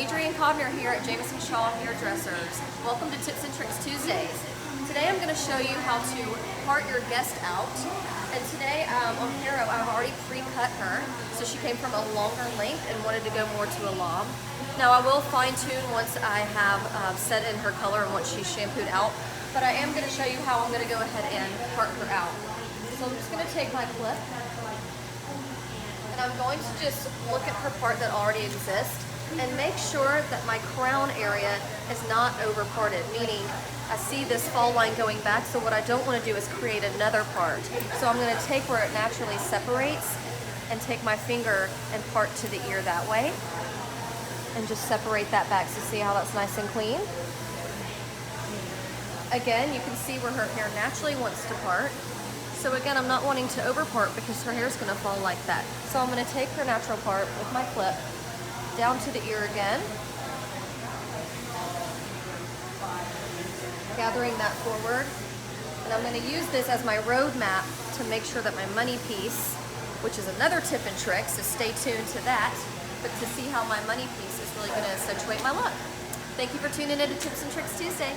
Adrienne Codner here at Jameson Shaw Hairdressers. Welcome to Tips and Tricks Tuesdays. Today I'm going to show you how to part your guest out. And today on Hero, I've already pre-cut her, so she came from a longer length and wanted to go more to a lob. Now I will fine tune once I have set in her color and once she's shampooed out, but I am going to show you how I'm going to go ahead and part her out. So I'm just going to take my clip and I'm going to just look at her part that already exists and make sure that my crown area is not over parted, meaning I see this fall line going back, so what I don't want to do is create another part. So I'm going to take where it naturally separates and take my finger and part to the ear that way and just separate that back. So see how that's nice and clean? Again, you can see where her hair naturally wants to part. So again, I'm not wanting to over part because her hair is going to fall like that. So I'm going to take her natural part with my clip down to the ear again, gathering that forward, and I'm going to use this as my road map to make sure that my money piece, which is another tip and trick, so stay tuned to that, but to see how my money piece is really going to accentuate my look. Thank you for tuning in to Tips and Tricks Tuesday.